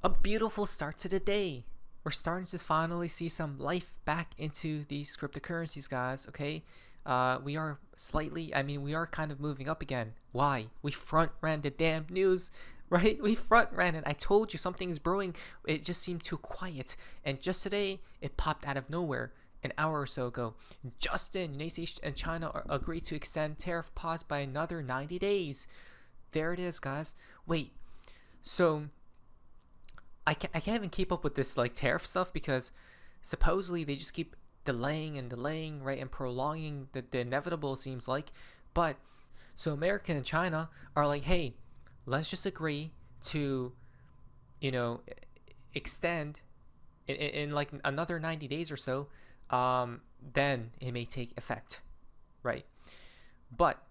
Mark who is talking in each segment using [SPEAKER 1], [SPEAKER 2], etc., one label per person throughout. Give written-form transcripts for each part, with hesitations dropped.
[SPEAKER 1] A beautiful start to the day. We're starting to finally see some life back into these cryptocurrencies, guys. Okay, we are we are kind of moving up again. Why? We front ran the damn news, right? We front ran it. I told you something is brewing. It just seemed too quiet, and just today it popped out of nowhere. An hour or so ago, Justin, United States and China agreed to extend tariff pause by another 90 days. There it is, guys. Wait, so I can't even keep up with this like tariff stuff because supposedly they just keep delaying and delaying, right, and prolonging the inevitable, seems like. But so America and China are like, hey, let's just agree to, extend in like another 90 days or so. Then it may take effect, right? But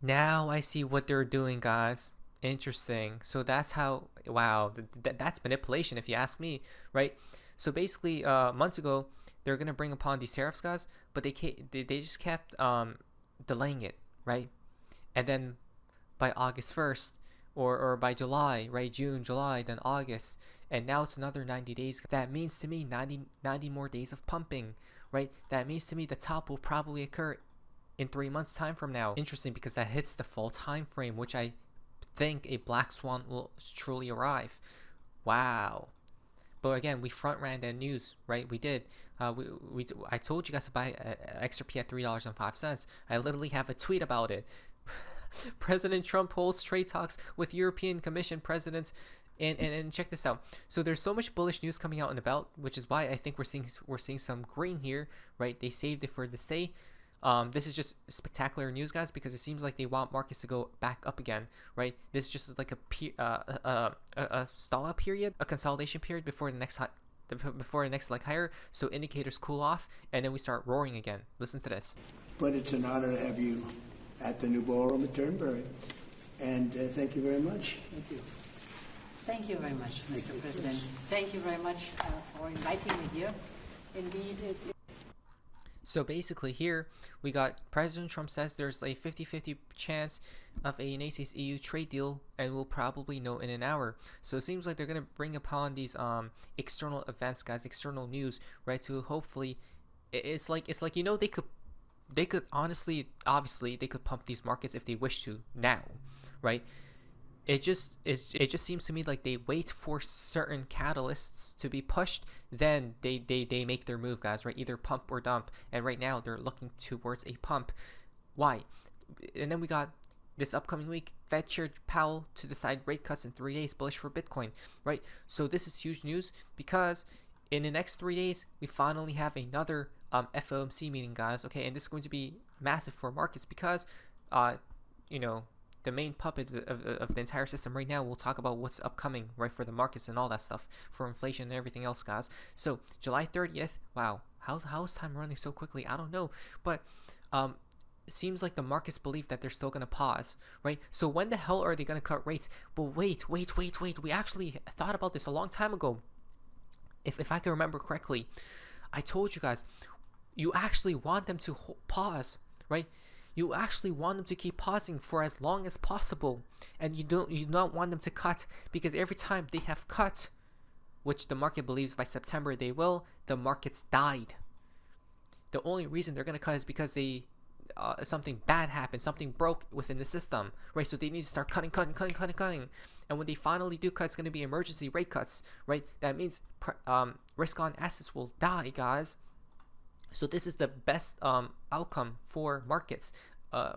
[SPEAKER 1] now I see what they're doing, guys. Interesting. So that's how, wow, that's manipulation if you ask me, right? So basically, months ago, they're going to bring upon these tariffs, guys, but they just kept delaying it, right? And then by August 1st, or by July, right? June, July, then August, and now it's another 90 days. That means to me 90 more days of pumping, right? That means to me the top will probably occur in 3 months time from now. Interesting, because that hits the full time frame, which I think a black swan will truly arrive. Wow. But again, we front ran that news, right? We did. I told you guys to buy XRP at $3.05. I literally have a tweet about it. President Trump holds trade talks with European Commission President, and check this out. So there's so much bullish news coming out and about, which is why I think we're seeing some green here, right? They saved it for this day. This is just spectacular news, guys, because it seems like they want markets to go back up again, right? This is just like a stall out period, a consolidation period before the next like higher. So indicators cool off, and then we start roaring again. Listen to this.
[SPEAKER 2] But it's an honor to have you at the new ballroom at Turnberry, and thank you very much. Thank you.
[SPEAKER 3] Thank you very much, Mr. President. Thank you very much for inviting me here. Indeed,
[SPEAKER 1] So basically here, we got President Trump says there's a 50-50 chance of a United States EU trade deal, and we'll probably know in an hour. So it seems like they're going to bring upon these external events, guys, external news, right, to hopefully, it's like they could honestly, obviously, they could pump these markets if they wish to now, right? It just seems to me like they wait for certain catalysts to be pushed, then they make their move, guys, right? Either pump or dump. And right now they're looking towards a pump. Why? And then we got this upcoming week, Fed Chair Powell to decide rate cuts in 3 days, bullish for Bitcoin, right? So this is huge news because in the next 3 days we finally have another FOMC meeting, guys. Okay, and this is going to be massive for markets because the main puppet of the entire system right now, we'll talk about what's upcoming, right, for the markets and all that stuff, for inflation and everything else, guys. So July 30th, wow, how is time running so quickly? I don't know, but it seems like the markets believe that they're still going to pause, right? So when the hell are they going to cut rates? But wait, we actually thought about this a long time ago. If I can remember correctly, I told you guys, you actually want them to pause, right? You actually want them to keep pausing for as long as possible, and you don't want them to cut, because every time they have cut, which the market believes by September they will, the markets died. The only reason they're gonna cut is because they something bad happened, something broke within the system, right? So they need to start cutting. And when they finally do cut, it's gonna be emergency rate cuts, right? That means risk on assets will die, guys. So this is the best outcome for markets,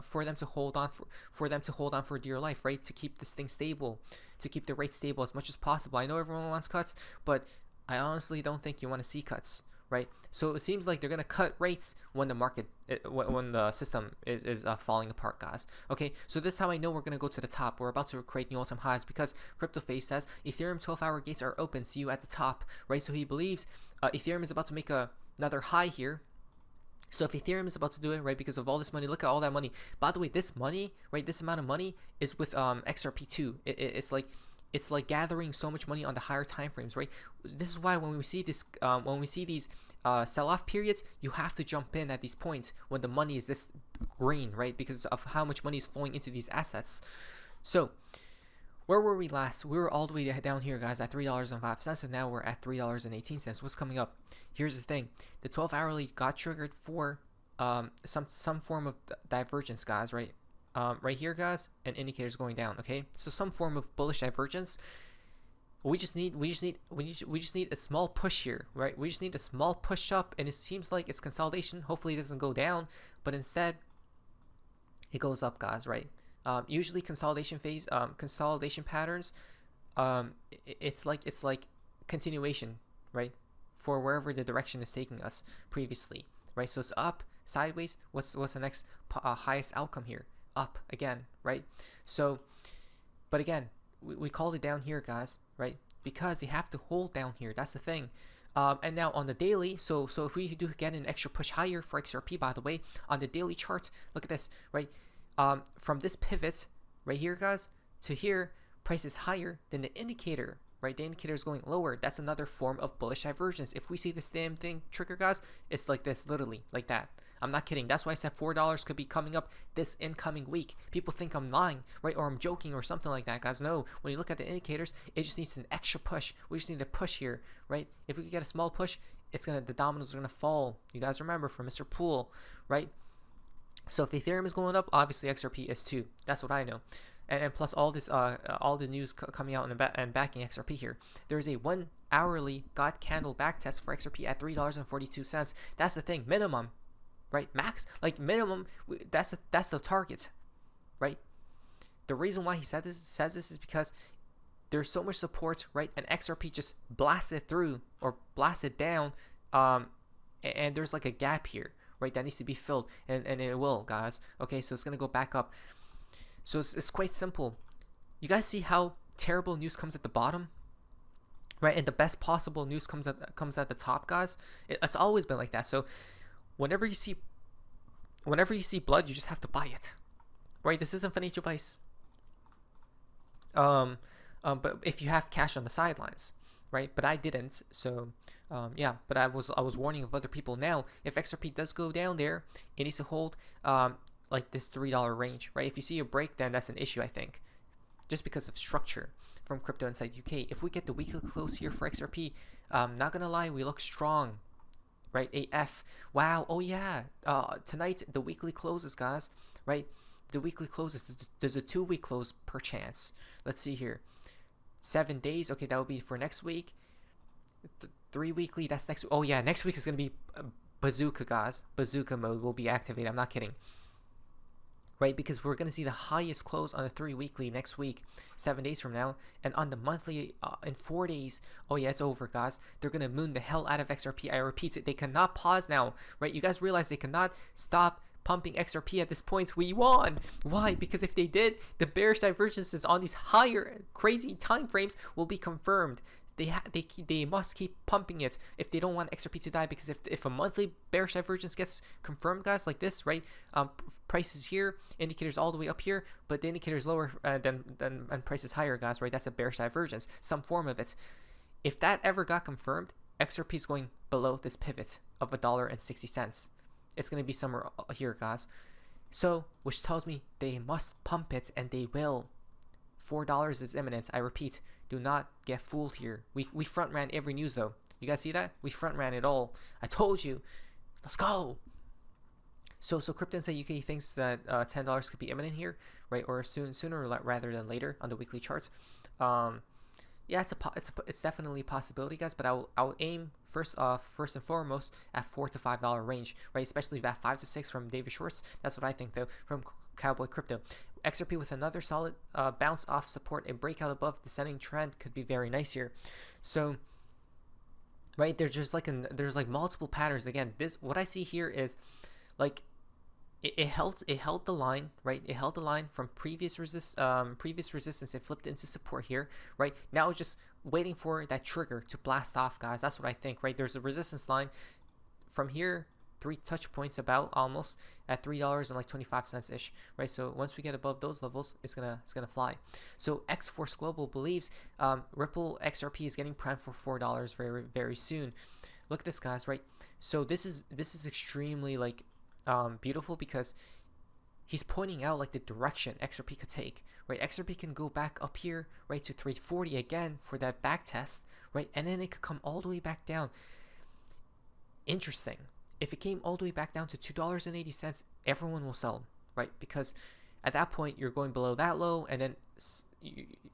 [SPEAKER 1] for them to hold on for dear life, right? To keep this thing stable, to keep the rate stable as much as possible. I know everyone wants cuts, but I honestly don't think you want to see cuts, right? So it seems like they're gonna cut rates when the market, when the system is falling apart, guys. Okay, so this is how I know we're gonna go to the top. We're about to create new all-time highs because CryptoFace says Ethereum 12-hour gates are open. See you at the top, right? So he believes Ethereum is about to make another high here. So if Ethereum is about to do it, right, because of all this money, look at all that money. By the way, this money, right, this amount of money is with XRP2. It's like gathering so much money on the higher time frames, right? This is why when we see this, when we see these sell-off periods, you have to jump in at these points when the money is this green, right? Because of how much money is flowing into these assets. So where were we last? We were all the way down here, guys, at $3.05, and now we're at $3.18. What's coming up? Here's the thing: the 12 hourly got triggered for some form of divergence, guys. Right, right here, guys, and indicators going down. Okay, so some form of bullish divergence. We just need a small push here, right? We just need a small push up, and it seems like it's consolidation. Hopefully, it doesn't go down, but instead, it goes up, guys. Right? Usually, consolidation patterns, it's like continuation, right? For wherever the direction is taking us previously, right? So it's up, sideways. What's the next highest outcome here? Up again, right? So, but again, we called it down here, guys, right? Because they have to hold down here. That's the thing. And now on the daily, so if we do get an extra push higher for XRP, by the way, on the daily chart, look at this, right? From this pivot right here, guys, to here, price is higher than the indicator, right? The indicator is going lower. That's another form of bullish divergence. If we see this damn thing trigger, guys, it's like this, literally, like that. I'm not kidding. That's why I said $4 could be coming up this incoming week. People think I'm lying, right? Or I'm joking or something like that, guys. No, when you look at the indicators, it just needs an extra push. We just need a push here, right? If we could get a small push, the dominoes are gonna fall. You guys remember from Mr. Poole, right? So if Ethereum is going up, obviously XRP is too. That's what I know. And plus all this, all the news coming out and backing XRP here. There's a 1 hourly God candle back test for XRP at $3.42. That's the thing, minimum, right? Max, like minimum. That's the target, right? The reason why he says this is because there's so much support, right? And XRP just blasted through or blasted down, and there's like a gap here, right? That needs to be filled, and it will, guys. Okay, so it's gonna go back up. So it's quite simple. You guys see how terrible news comes at the bottom, right? And the best possible news comes at the top, guys. It's always been like that. So whenever you see blood, you just have to buy it, right? This isn't financial advice. But if you have cash on the sidelines, right? But I didn't. So yeah. But I was warning of other people. Now, if XRP does go down there, it needs to hold like this $3 range, right? If you see a break, then that's an issue, I think, just because of structure from Crypto Inside UK. If we get the weekly close here for XRP, not gonna lie, we look strong, right? AF. Wow. Oh yeah. Tonight the weekly closes, guys, right? The weekly closes. There's a 2-week close per chance. Let's see here. 7 days. Okay, that will be for next week. 3 weekly. That's next. Oh yeah, next week is gonna be bazooka, guys. Bazooka mode will be activated. I'm not kidding. Right, because we're gonna see the highest close on the 3 weekly next week, 7 days from now, and on the monthly in 4 days. Oh yeah, it's over, guys. They're gonna moon the hell out of XRP. I repeat it. They cannot pause now, right? You guys realize they cannot stop pumping XRP at this point. We won. Why? Because if they did, the bearish divergences on these higher crazy time frames will be confirmed. They must keep pumping it if they don't want XRP to die, because if a monthly bearish divergence gets confirmed, guys, like this, right? Prices here, indicators all the way up here, but the indicators lower and prices higher, guys, right? That's a bearish divergence, some form of it. If that ever got confirmed, XRP is going below this pivot of $1.60. It's going to be somewhere here, guys. So, which tells me they must pump it, and they will. $4 is imminent. I repeat, do not get fooled here. We front ran every news though. You guys see that? We front ran it all. I told you. Let's go. So Crypto Inside UK thinks that $10 could be imminent here, right? Or sooner rather than later on the weekly chart. Yeah, it's definitely a possibility, guys. But I'll aim first and foremost at $4 to $5 range, right? Especially that 5 to 6 from David Schwartz. That's what I think though from Cowboy Crypto. XRP with another solid bounce off support, a breakout above descending trend could be very nice here. So, right, there's like multiple patterns. Again, what I see here is like it held the line, right? It held the line from previous resistance. It flipped into support here, right? Now it's just waiting for that trigger to blast off, guys. That's what I think, right? There's a resistance line from here. 3 touch points about almost at $3.25 ish, right? So once we get above those levels, it's gonna fly. So X Force Global believes Ripple XRP is getting primed for $4 very, very soon. Look at this, guys, right? So this is extremely like beautiful, because he's pointing out like the direction XRP could take, right? XRP can go back up here, right, to 340 again for that back test, right? And then it could come all the way back down. Interesting. If it came all the way back down to $2.80, everyone will sell, right? Because at that point, you're going below that low, and then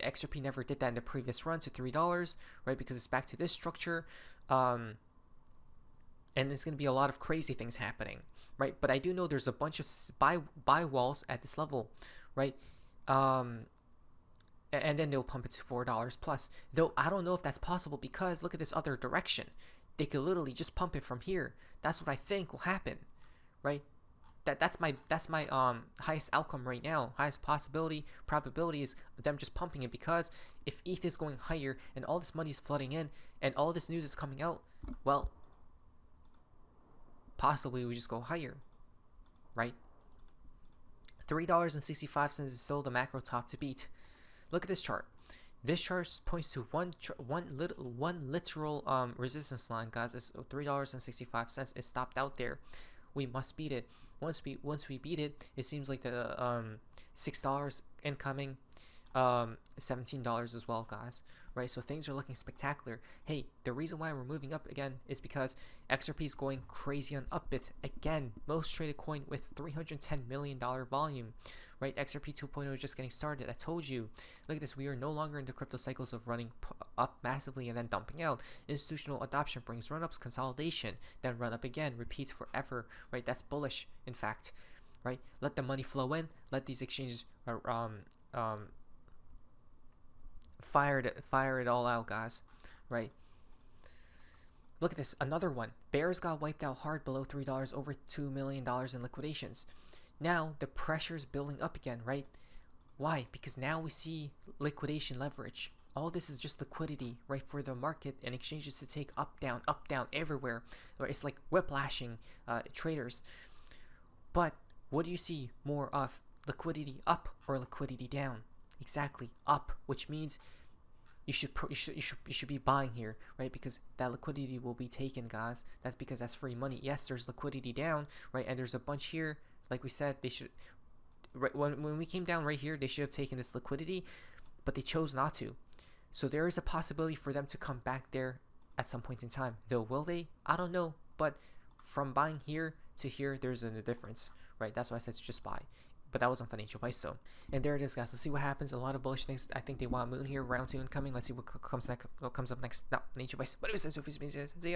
[SPEAKER 1] XRP never did that in the previous run to $3, right? Because it's back to this structure, and there's going to be a lot of crazy things happening, right? But I do know there's a bunch of buy walls at this level, right? And then they'll pump it to $4 plus. Though I don't know if that's possible, because look at this other direction. They could literally just pump it from here. That's what I think will happen, right? That's my highest outcome right now. Highest probability is them just pumping it, because if ETH is going higher and all this money is flooding in and all this news is coming out, well, possibly we just go higher, right? $3.65 is still the macro top to beat. Look at this chart. This chart points to one literal resistance line, guys. It's $3.65. It stopped out there. We must beat it. Once we beat it, it seems like the $6 incoming, $17 as well, guys. Right, so things are looking spectacular. Hey, the reason why we're moving up again is because XRP is going crazy on Upbit again. Most traded coin with $310 million volume. Right, XRP 2.0 is just getting started. I told you. Look at this. We are no longer in the crypto cycles of running up massively and then dumping out. Institutional adoption brings run-ups, consolidation, then run up again, repeats forever. Right, that's bullish. In fact, right, let the money flow in. Let these exchanges fire it all out, guys. Right, look at this, another one. Bears got wiped out hard below $3, over $2 million in liquidations. Now the pressure is building up again, right? Why? Because now we see liquidation leverage. All this is just liquidity, right, for the market and exchanges to take up down everywhere. It's like whiplashing traders. But what do you see more of? Liquidity up or liquidity down? Exactly, up, which means you should be buying here, right? Because that liquidity will be taken, guys. That's because that's free money. Yes, there's liquidity down, right? And there's a bunch here. Like we said, they should, right, when we came down right here, they should have taken this liquidity, but they chose not to. So there is a possibility for them to come back there at some point in time. Though, will they? I don't know. But from buying here to here, there's a difference, right? That's why I said to just buy. But that wasn't financial advice, though. And there it is, guys. Let's see what happens. A lot of bullish things. I think they want moon here. Round 2 incoming. Let's see what comes up next. No, financial advice. What is this? See ya.